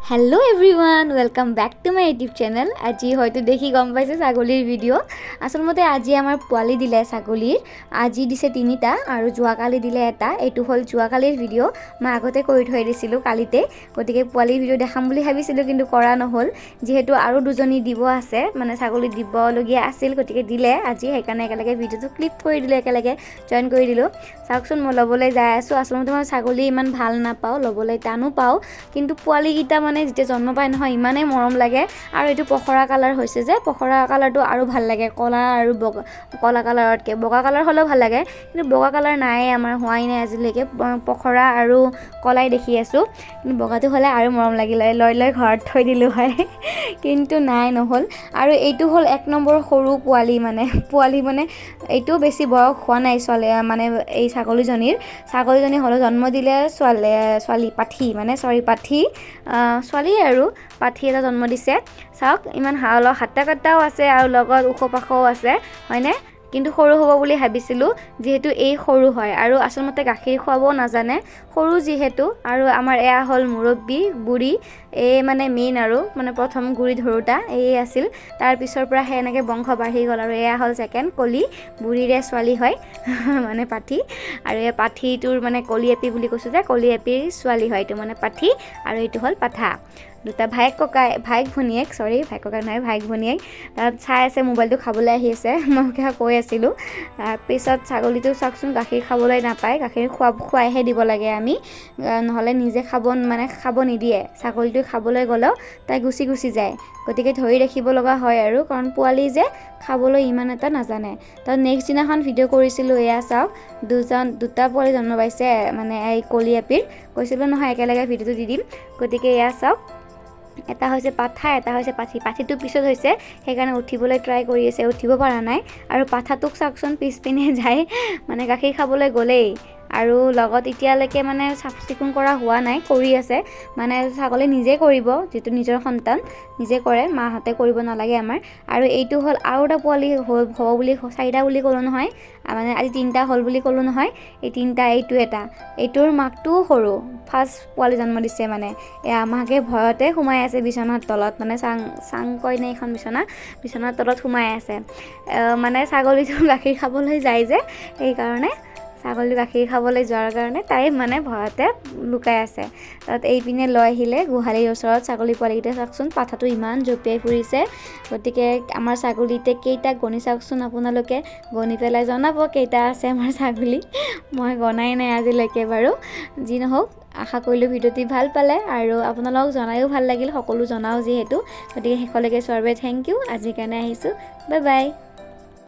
Hello everyone welcome back to my YouTube channel. आज हयतो देखि गम पाइছে ছাগলীৰ ভিডিও। আসলতে আজি আমাৰ পোৱালি দিলে ছাগলীৰ। আজি দিছে তিনিটা আৰু জুৱাকালি দিলে এটা। এটো হল জুৱাকালিৰ ভিডিও। মই আগতে কৰি থৈ দিছিলো কালিতে। গতিকে পোৱালিৰ ভিডিও দেখাম বুলি ভাবিছিলো কিন্তু কৰা নহল। যেহেতু আৰু দুজনী দিব আছে মানে ছাগলী দিব লগিয়া আছিল গতিকে দিলে আজি সেইকাৰণে একেলগে ভিডিওটো ক্লিপ কৰি দিলে একেলগে জয়েন কৰি দিলো। চাওকচোন মই লবলৈ যাই আছো। আসলতে মই ছাগলী ইমান ভাল নাপাও লবলৈ টানো পাও কিন্তু পোৱালি গিটা মানে যেতিয়া জন্ম পায় নহয় ইমানে মৰম লাগে আৰু এটো পখৰা কালাৰ হৈছে যে পখৰা কালাৰটো আৰু ভাল লাগে কলা আৰু কলা কালাৰতকে বগা কালাৰ হলেও ভাল লাগে কিন্তু বগা কালাৰ নাই আমাৰ হোৱাই নাই আজিলৈকে পখৰা আৰু কলাই দেখি আছো কিন্তু বগাটো হলে আৰু মৰম লাগিলে লৈ ঘৰত থৈ দিলো হয় কিন্তু নাই নহল আৰু এইটো হল এক নম্বৰ সৰু পোৱালি মানে এইটো বেছি বয়স হোৱা নাই ছোৱালী মানে এই ছাগলীজনী হল জন্ম দিলে ছোৱালী পাঠি মানে পাঠি ছোৱালী আৰু পাঠি এটা জন্ম দিছে চাওক ইমান হাতা কাটাও আছে আৰু লগত উখ পাখও আছে হয়নে কিন্তু সৰু হ'ব বুলি ভাবিছিলো যেহেতু এই সৰু হয় আৰু আসলতে গাখীৰ খোৱাবও নাজানে সৰু যেহেতু আৰু আমাৰ এয়া হল মুৰব্বী বুঢ়ী এই মানে মেইন আৰু মানে প্ৰথম গুৰি ধৰোটা এই আছিল তাৰ পিছৰ পৰা হেনেকে বংশ বাঢ়ি গল আৰু এয়া হল সেকেন্ড কলি বুঢ়ীৰে ছোৱালী হয় মানে পাঠি আৰু এই পাঠিটোৰ মানে কলি এপি বুলি কৈছো যে কলি এপিৰ ছোৱালী হয় এটো মানে পাঠি আৰু এটো হল পাঠা দুটা ভাইক ভনিয়েক ভাইক ককাই নহয় ভাইক ভনিয়েক তাত চাই আছে মোবাইলটো খাবলৈ আহি আছে মই কৈ আছিলো পিছত ছাগলীটো চাকচোন গাখীৰ খাবলৈ নাপায় গাখীৰ খুৱাইহে দিব লাগে আমি নহলে নিজে খাব নিদিয়ে ছাগলীটো খাবলৈ গলেও তাই গুচি যায় গতিকে ধৰি ৰাখিব লগা হয় আৰু কাৰণ পোৱালি যে খাবলৈ ইমান এটা নাজানে তো নেক্সট দিনাখন ভিডিও কৰিছিলো এয়া চাওক দুটা পোৱালি জন্ম পাইছে মানে এই কলি এপিৰ কৈছিলো নহয় একেলগে ভিডিওটো দি দিম গতিকে এয়া চাওক এটা হৈছে পাঠা এটা হৈছে পাঠিটো পিছত হৈছে সেইকাৰণে উঠিবলৈ ট্ৰাই কৰি আছে উঠিব পৰা নাই আৰু পাঠাটোক চাকচোন পিছপিনে যায় মানে গাখীৰ খাবলৈ গলেই আৰু লগত এতিয়ালৈকে মানে চাফচিকুণ কৰা হোৱা নাই কৰি আছে মানে ছাগলী নিজে কৰিব যেটো নিজৰ সন্তান নিজে কৰে মাহঁতে কৰিব নালাগে আমাৰ আৰু এইটো হল আৰু এটা পোৱালি হ'ব বুলি চাৰিটা বুলি ক'লো নহয় মানে আজি তিনটা হল বুলি ক'লো নহয় এই তিনটা এইটো এটা এইটোৰ মাকটো সৰু ফাৰ্ষ্ট পোৱালি জন্ম দিছে মানে এয়া মাকে ভয়তে সোমাই আছে বিছনাৰ তলত মানে চাং কয় নাই এখন বিছনাৰ তলত সোমাই আছে মানে ছাগলীটো গাখীৰ খাবলৈ যায় যে এই কাৰণে ছাগলী গাখীৰ খাবলৈ যোৱাৰ কাৰণে তাই মানে ভয়তে লুকাই আছে তাত এইপিনে লৈ আহিলে গোহালিৰ ওচৰত ছাগলী পোৱালিকেইটা চাওকচোন পাঠাটো ইমান জঁপিয়াই ফুৰিছে গতিকে আমাৰ ছাগলীতে কেইটা গণি চাওকচোন আপোনালোকে গণি পেলাই জনাব কেইটা আছে আমাৰ ছাগলী মই গণাই নাই আজিলৈকে বাৰু যি নহওক আশা কৰিলো ভিডিওটি ভাল পালে আৰু আপোনালোকক জনায়ো ভাল লাগিল সকলো জনাও যিহেতু গতিকে শেষলৈকে চোৱাৰ বাবে থেংক ইউ আজিৰ কাৰণে আহিছো বাই বাই